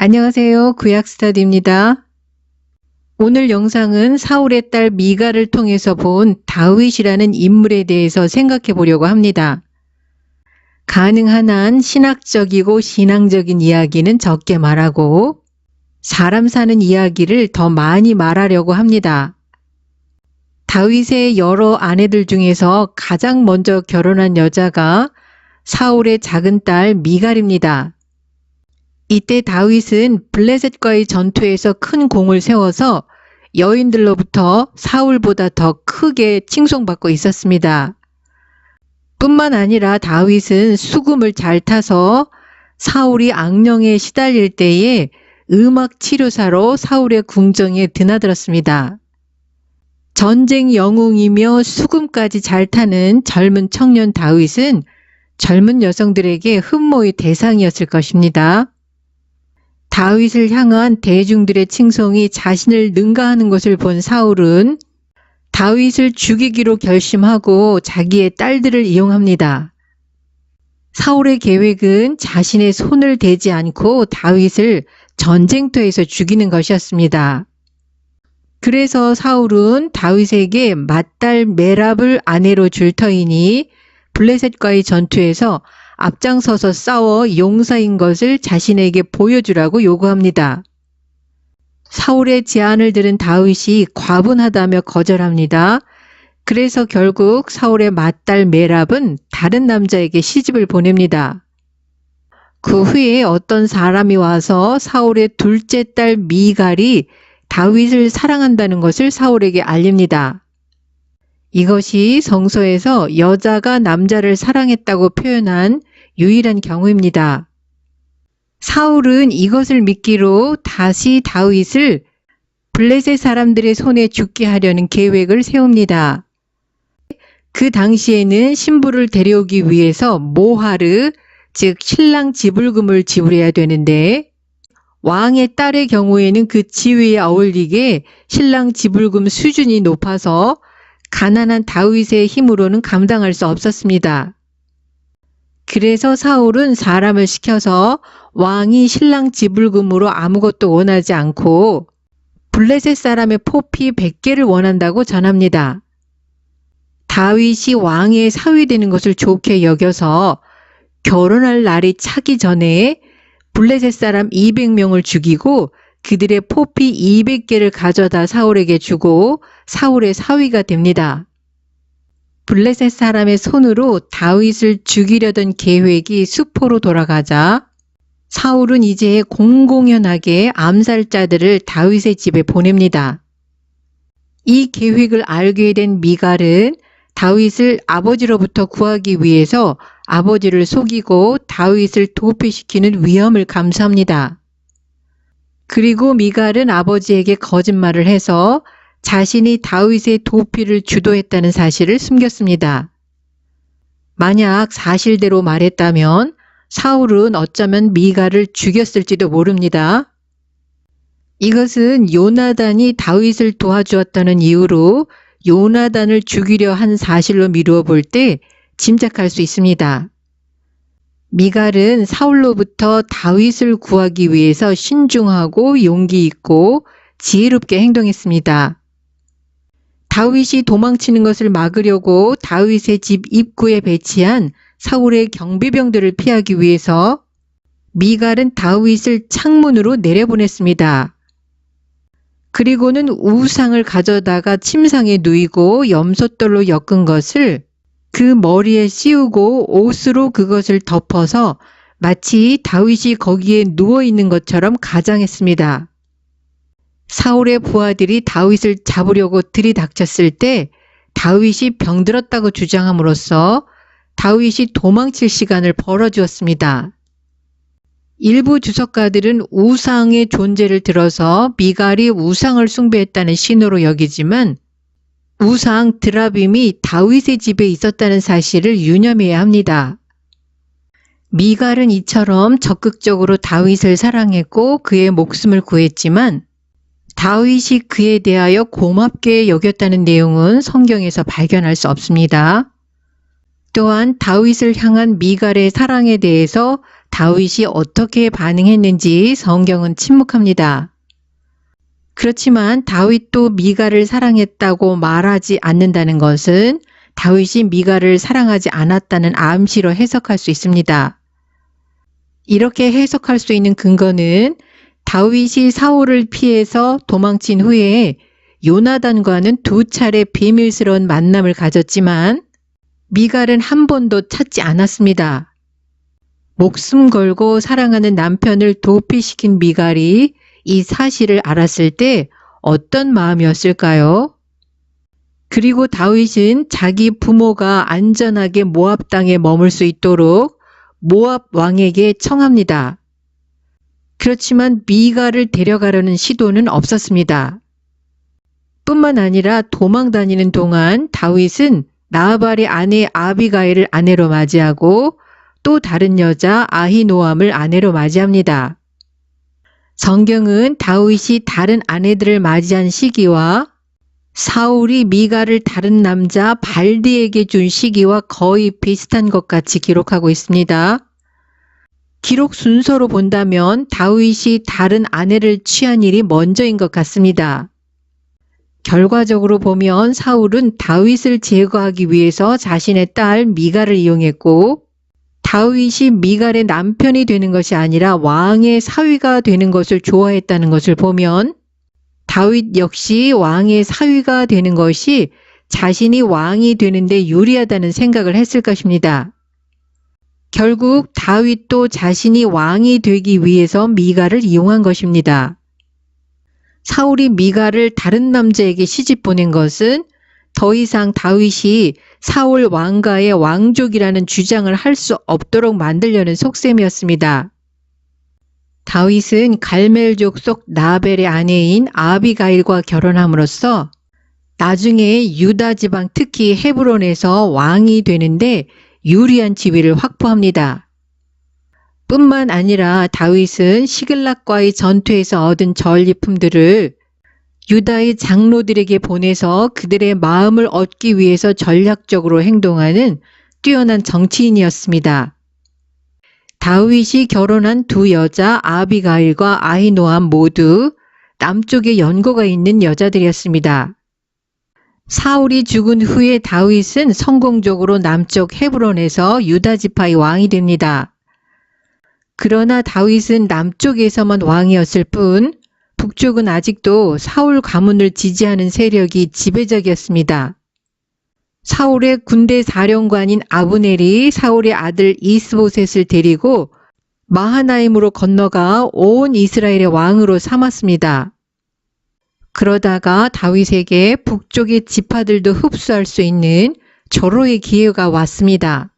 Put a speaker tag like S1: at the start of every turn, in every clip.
S1: 안녕하세요. 구약스터디입니다. 오늘 영상은 사울의 딸 미갈을 통해서 본 다윗이라는 인물에 대해서 생각해 보려고 합니다. 가능한 한 신학적이고 신앙적인 이야기는 적게 말하고 사람 사는 이야기를 더 많이 말하려고 합니다. 다윗의 여러 아내들 중에서 가장 먼저 결혼한 여자가 사울의 작은 딸 미갈입니다. 이때 다윗은 블레셋과의 전투에서 큰 공을 세워서 여인들로부터 사울보다 더 크게 칭송받고 있었습니다. 뿐만 아니라 다윗은 수금을 잘 타서 사울이 악령에 시달릴 때에 음악 치료사로 사울의 궁정에 드나들었습니다. 전쟁 영웅이며 수금까지 잘 타는 젊은 청년 다윗은 젊은 여성들에게 흠모의 대상이었을 것입니다. 다윗을 향한 대중들의 칭송이 자신을 능가하는 것을 본 사울은 다윗을 죽이기로 결심하고 자기의 딸들을 이용합니다. 사울의 계획은 자신의 손을 대지 않고 다윗을 전쟁터에서 죽이는 것이었습니다. 그래서 사울은 다윗에게 맏딸 메랍을 아내로 줄 터이니 블레셋과의 전투에서 앞장서서 싸워 용사인 것을 자신에게 보여주라고 요구합니다. 사울의 제안을 들은 다윗이 과분하다며 거절합니다. 그래서 결국 사울의 맏딸 메랍은 다른 남자에게 시집을 보냅니다. 그 후에 어떤 사람이 와서 사울의 둘째 딸 미갈이 다윗을 사랑한다는 것을 사울에게 알립니다. 이것이 성서에서 여자가 남자를 사랑했다고 표현한 유일한 경우입니다. 사울은 이것을 미끼로 다시 다윗을 블레셋 사람들의 손에 죽게 하려는 계획을 세웁니다. 그 당시에는 신부를 데려오기 위해서 모하르, 즉 신랑 지불금을 지불해야 되는데 왕의 딸의 경우에는 그 지위에 어울리게 신랑 지불금 수준이 높아서 가난한 다윗의 힘으로는 감당할 수 없었습니다. 그래서 사울은 사람을 시켜서 왕이 신랑 지불금으로 아무것도 원하지 않고 블레셋 사람의 포피 100개를 원한다고 전합니다. 다윗이 왕의 사위 되는 것을 좋게 여겨서 결혼할 날이 차기 전에 블레셋 사람 200명을 죽이고 그들의 포피 200개를 가져다 사울에게 주고 사울의 사위가 됩니다. 블레셋 사람의 손으로 다윗을 죽이려던 계획이 수포로 돌아가자 사울은 이제 공공연하게 암살자들을 다윗의 집에 보냅니다. 이 계획을 알게 된 미갈은 다윗을 아버지로부터 구하기 위해서 아버지를 속이고 다윗을 도피시키는 위험을 감수합니다. 그리고 미갈은 아버지에게 거짓말을 해서 자신이 다윗의 도피를 주도했다는 사실을 숨겼습니다. 만약 사실대로 말했다면 사울은 어쩌면 미갈을 죽였을지도 모릅니다. 이것은 요나단이 다윗을 도와주었다는 이유로 요나단을 죽이려 한 사실로 미루어 볼 때 짐작할 수 있습니다. 미갈은 사울로부터 다윗을 구하기 위해서 신중하고 용기 있고 지혜롭게 행동했습니다. 다윗이 도망치는 것을 막으려고 다윗의 집 입구에 배치한 사울의 경비병들을 피하기 위해서 미갈은 다윗을 창문으로 내려보냈습니다. 그리고는 우상을 가져다가 침상에 누이고 염소돌로 엮은 것을 그 머리에 씌우고 옷으로 그것을 덮어서 마치 다윗이 거기에 누워있는 것처럼 가장했습니다. 사울의 부하들이 다윗을 잡으려고 들이닥쳤을 때 다윗이 병들었다고 주장함으로써 다윗이 도망칠 시간을 벌어주었습니다. 일부 주석가들은 우상의 존재를 들어서 미갈이 우상을 숭배했다는 신호로 여기지만 우상 드라빔이 다윗의 집에 있었다는 사실을 유념해야 합니다. 미갈은 이처럼 적극적으로 다윗을 사랑했고 그의 목숨을 구했지만 다윗이 그에 대하여 고맙게 여겼다는 내용은 성경에서 발견할 수 없습니다. 또한 다윗을 향한 미갈의 사랑에 대해서 다윗이 어떻게 반응했는지 성경은 침묵합니다. 그렇지만 다윗도 미갈을 사랑했다고 말하지 않는다는 것은 다윗이 미갈을 사랑하지 않았다는 암시로 해석할 수 있습니다. 이렇게 해석할 수 있는 근거는 다윗이 사울을 피해서 도망친 후에 요나단과는 2차례 비밀스러운 만남을 가졌지만 미갈은 한 번도 찾지 않았습니다. 목숨 걸고 사랑하는 남편을 도피시킨 미갈이 이 사실을 알았을 때 어떤 마음이었을까요? 그리고 다윗은 자기 부모가 안전하게 모압 땅에 머물 수 있도록 모압 왕에게 청합니다. 그렇지만 미갈을 데려가려는 시도는 없었습니다. 뿐만 아니라 도망 다니는 동안 다윗은 나발의 아내 아비가일을 아내로 맞이하고 또 다른 여자 아히노암을 아내로 맞이합니다. 성경은 다윗이 다른 아내들을 맞이한 시기와 사울이 미갈을 다른 남자 발디에게 준 시기와 거의 비슷한 것 같이 기록하고 있습니다. 기록 순서로 본다면 다윗이 다른 아내를 취한 일이 먼저인 것 같습니다. 결과적으로 보면 사울은 다윗을 제거하기 위해서 자신의 딸 미갈을 이용했고 다윗이 미갈의 남편이 되는 것이 아니라 왕의 사위가 되는 것을 좋아했다는 것을 보면 다윗 역시 왕의 사위가 되는 것이 자신이 왕이 되는데 유리하다는 생각을 했을 것입니다. 결국 다윗도 자신이 왕이 되기 위해서 미갈을 이용한 것입니다. 사울이 미갈을 다른 남자에게 시집 보낸 것은 더 이상 다윗이 사울 왕가의 왕족이라는 주장을 할 수 없도록 만들려는 속셈이었습니다. 다윗은 갈멜족 속 나벨의 아내인 아비가일과 결혼함으로써 나중에 유다 지방 특히 헤브론에서 왕이 되는데 유리한 지위를 확보합니다. 뿐만 아니라 다윗은 시글락과의 전투에서 얻은 전리품들을 유다의 장로들에게 보내서 그들의 마음을 얻기 위해서 전략적으로 행동하는 뛰어난 정치인이었습니다. 다윗이 결혼한 2 여자 아비가일과 아히노암 모두 남쪽에 연고가 있는 여자들이었습니다. 사울이 죽은 후에 다윗은 성공적으로 남쪽 헤브론에서 유다 지파의 왕이 됩니다. 그러나 다윗은 남쪽에서만 왕이었을 뿐 북쪽은 아직도 사울 가문을 지지하는 세력이 지배적이었습니다. 사울의 군대 사령관인 아브넬이 사울의 아들 이스보셋을 데리고 마하나임으로 건너가 온 이스라엘의 왕으로 삼았습니다. 그러다가 다윗에게 북쪽의 지파들도 흡수할 수 있는 절호의 기회가 왔습니다.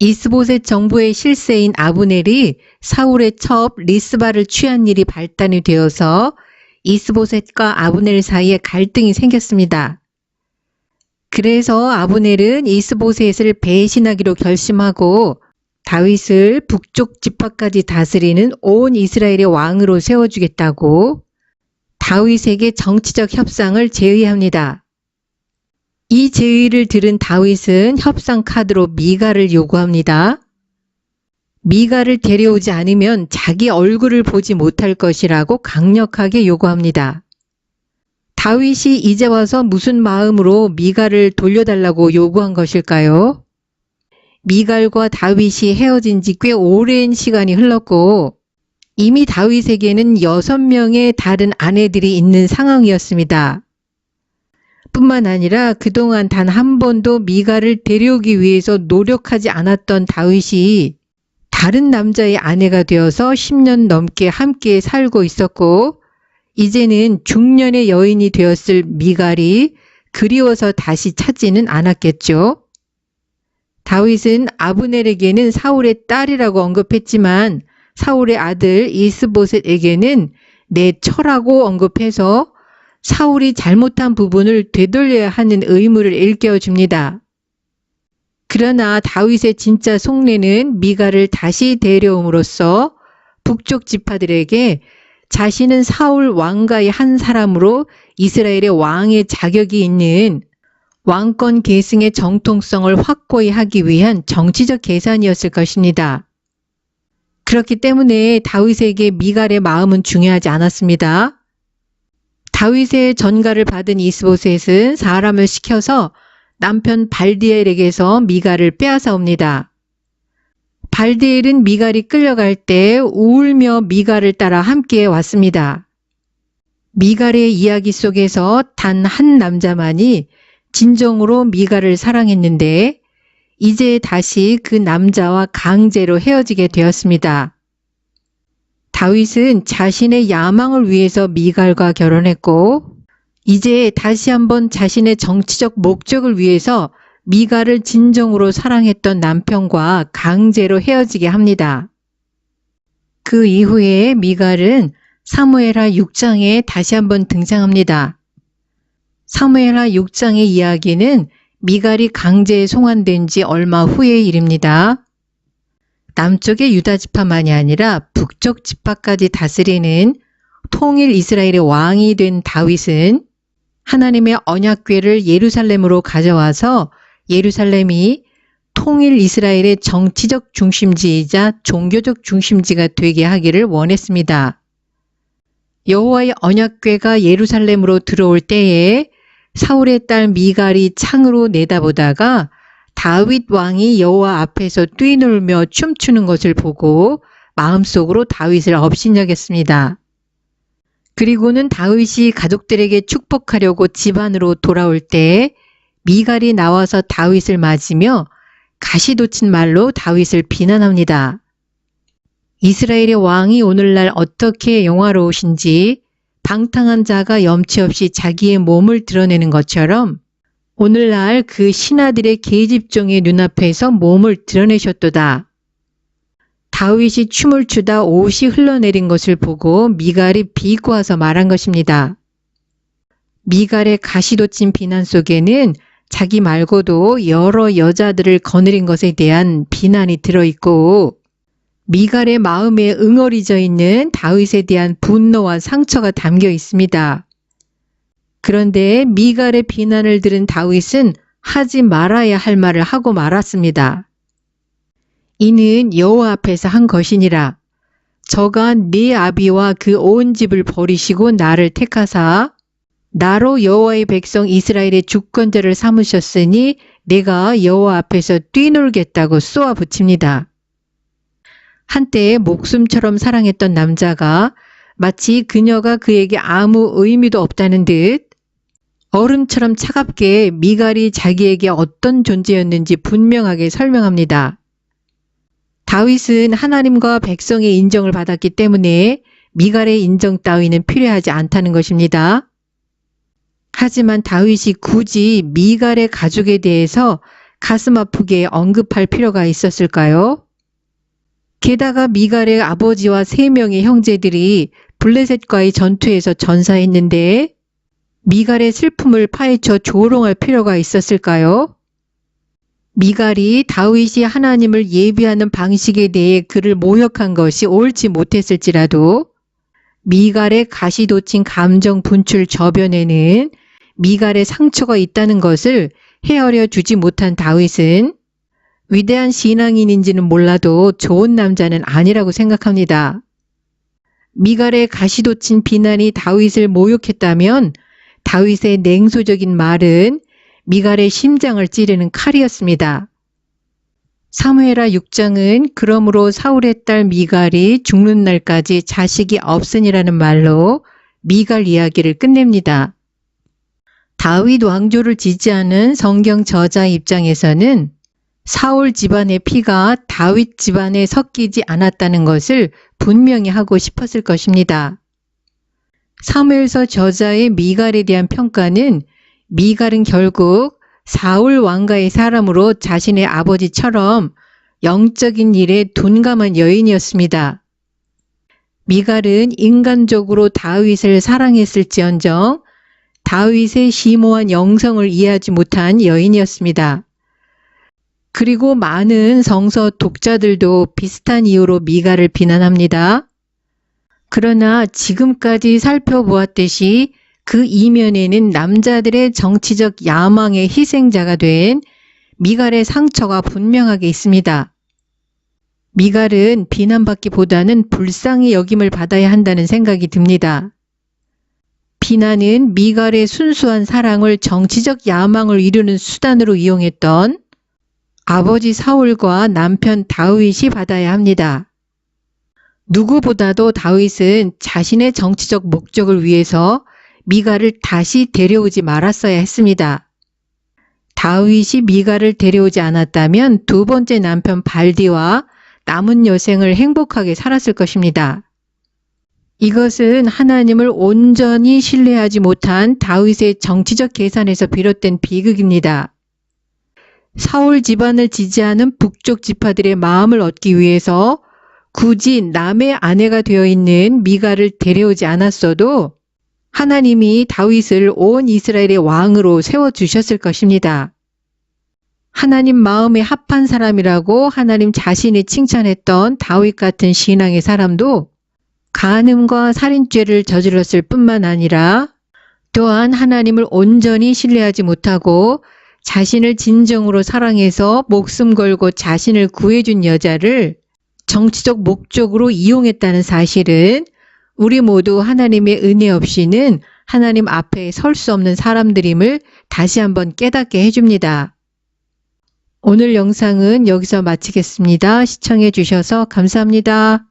S1: 이스보셋 정부의 실세인 아브넬이 사울의 첩 리스바를 취한 일이 발단이 되어서 이스보셋과 아브넬 사이에 갈등이 생겼습니다. 그래서 아브넬은 이스보셋을 배신하기로 결심하고 다윗을 북쪽 지파까지 다스리는 온 이스라엘의 왕으로 세워주겠다고 다윗에게 정치적 협상을 제의합니다. 이 제의를 들은 다윗은 협상 카드로 미갈을 요구합니다. 미갈을 데려오지 않으면 자기 얼굴을 보지 못할 것이라고 강력하게 요구합니다. 다윗이 이제 와서 무슨 마음으로 미갈을 돌려달라고 요구한 것일까요? 미갈과 다윗이 헤어진 지 꽤 오랜 시간이 흘렀고 이미 다윗에게는 6명의 다른 아내들이 있는 상황이었습니다. 뿐만 아니라 그동안 단 한 번도 미갈을 데려오기 위해서 노력하지 않았던 다윗이 다른 남자의 아내가 되어서 10년 넘게 함께 살고 있었고 이제는 중년의 여인이 되었을 미갈이 그리워서 다시 찾지는 않았겠죠. 다윗은 아브넬에게는 사울의 딸이라고 언급했지만 사울의 아들 이스보셋에게는 내 처라고 언급해서 사울이 잘못한 부분을 되돌려야 하는 의무를 일깨워줍니다. 그러나 다윗의 진짜 속내는 미갈을 다시 데려옴으로써 북쪽 지파들에게 자신은 사울 왕가의 한 사람으로 이스라엘의 왕의 자격이 있는 왕권 계승의 정통성을 확고히 하기 위한 정치적 계산이었을 것입니다. 그렇기 때문에 다윗에게 미갈의 마음은 중요하지 않았습니다. 다윗의 전가를 받은 이스보셋은 사람을 시켜서 남편 발디엘에게서 미갈을 빼앗아옵니다. 발디엘은 미갈이 끌려갈 때 울며 미갈을 따라 함께 왔습니다. 미갈의 이야기 속에서 단 한 남자만이 진정으로 미갈을 사랑했는데 이제 다시 그 남자와 강제로 헤어지게 되었습니다. 다윗은 자신의 야망을 위해서 미갈과 결혼했고 이제 다시 한번 자신의 정치적 목적을 위해서 미갈을 진정으로 사랑했던 남편과 강제로 헤어지게 합니다. 그 이후에 미갈은 사무엘하 6장에 다시 한번 등장합니다. 사무엘하 6장의 이야기는 미갈이 강제에 송환된 지 얼마 후의 일입니다. 남쪽의 유다 지파만이 아니라 북쪽 지파까지 다스리는 통일 이스라엘의 왕이 된 다윗은 하나님의 언약궤를 예루살렘으로 가져와서 예루살렘이 통일 이스라엘의 정치적 중심지이자 종교적 중심지가 되게 하기를 원했습니다. 여호와의 언약궤가 예루살렘으로 들어올 때에 사울의 딸 미갈이 창으로 내다보다가 다윗 왕이 여호와 앞에서 뛰놀며 춤추는 것을 보고 마음속으로 다윗을 업신여겼습니다. 그리고는 다윗이 가족들에게 축복하려고 집안으로 돌아올 때 미갈이 나와서 다윗을 맞으며 가시돋친 말로 다윗을 비난합니다. 이스라엘의 왕이 오늘날 어떻게 영화로우신지 방탕한 자가 염치 없이 자기의 몸을 드러내는 것처럼 오늘날 그 신하들의 계집종의 눈앞에서 몸을 드러내셨도다. 다윗이 춤을 추다 옷이 흘러내린 것을 보고 미갈이 비꼬아서 말한 것입니다. 미갈의 가시돋친 비난 속에는 자기 말고도 여러 여자들을 거느린 것에 대한 비난이 들어있고 미갈의 마음에 응어리져 있는 다윗에 대한 분노와 상처가 담겨 있습니다. 그런데 미갈의 비난을 들은 다윗은 하지 말아야 할 말을 하고 말았습니다. 이는 여호와 앞에서 한 것이니라. 저가 네 아비와 그 온 집을 버리시고 나를 택하사 나로 여호와의 백성 이스라엘의 주권자를 삼으셨으니 내가 여호와 앞에서 뛰놀겠다고 쏘아 붙입니다. 한때 목숨처럼 사랑했던 남자가 마치 그녀가 그에게 아무 의미도 없다는 듯 얼음처럼 차갑게 미갈이 자기에게 어떤 존재였는지 분명하게 설명합니다. 다윗은 하나님과 백성의 인정을 받았기 때문에 미갈의 인정 따위는 필요하지 않다는 것입니다. 하지만 다윗이 굳이 미갈의 가족에 대해서 가슴 아프게 언급할 필요가 있었을까요? 게다가 미갈의 아버지와 3명의 형제들이 블레셋과의 전투에서 전사했는데 미갈의 슬픔을 파헤쳐 조롱할 필요가 있었을까요? 미갈이 다윗이 하나님을 예비하는 방식에 대해 그를 모욕한 것이 옳지 못했을지라도 미갈의 가시돋친 감정 분출 저변에는 미갈의 상처가 있다는 것을 헤아려 주지 못한 다윗은 위대한 신앙인인지는 몰라도 좋은 남자는 아니라고 생각합니다. 미갈의 가시돋친 비난이 다윗을 모욕했다면 다윗의 냉소적인 말은 미갈의 심장을 찌르는 칼이었습니다. 사무엘하 6장은 그러므로 사울의 딸 미갈이 죽는 날까지 자식이 없으니라는 말로 미갈 이야기를 끝냅니다. 다윗 왕조를 지지하는 성경 저자 입장에서는 사울 집안의 피가 다윗 집안에 섞이지 않았다는 것을 분명히 하고 싶었을 것입니다. 사무엘서 저자의 미갈에 대한 평가는 미갈은 결국 사울 왕가의 사람으로 자신의 아버지처럼 영적인 일에 둔감한 여인이었습니다. 미갈은 인간적으로 다윗을 사랑했을지언정 다윗의 심오한 영성을 이해하지 못한 여인이었습니다. 그리고 많은 성서 독자들도 비슷한 이유로 미갈을 비난합니다. 그러나 지금까지 살펴보았듯이 그 이면에는 남자들의 정치적 야망의 희생자가 된 미갈의 상처가 분명하게 있습니다. 미갈은 비난받기보다는 불쌍히 여김을 받아야 한다는 생각이 듭니다. 비난은 미갈의 순수한 사랑을 정치적 야망을 이루는 수단으로 이용했던 아버지 사울과 남편 다윗이 받아야 합니다. 누구보다도 다윗은 자신의 정치적 목적을 위해서 미갈을 다시 데려오지 말았어야 했습니다. 다윗이 미갈을 데려오지 않았다면 두 번째 남편 발디와 남은 여생을 행복하게 살았을 것입니다. 이것은 하나님을 온전히 신뢰하지 못한 다윗의 정치적 계산에서 비롯된 비극입니다. 사울 집안을 지지하는 북쪽 지파들의 마음을 얻기 위해서 굳이 남의 아내가 되어 있는 미갈을 데려오지 않았어도 하나님이 다윗을 온 이스라엘의 왕으로 세워주셨을 것입니다. 하나님 마음에 합한 사람이라고 하나님 자신이 칭찬했던 다윗 같은 신앙의 사람도 간음과 살인죄를 저질렀을 뿐만 아니라 또한 하나님을 온전히 신뢰하지 못하고 자신을 진정으로 사랑해서 목숨 걸고 자신을 구해준 여자를 정치적 목적으로 이용했다는 사실은 우리 모두 하나님의 은혜 없이는 하나님 앞에 설 수 없는 사람들임을 다시 한번 깨닫게 해줍니다. 오늘 영상은 여기서 마치겠습니다. 시청해 주셔서 감사합니다.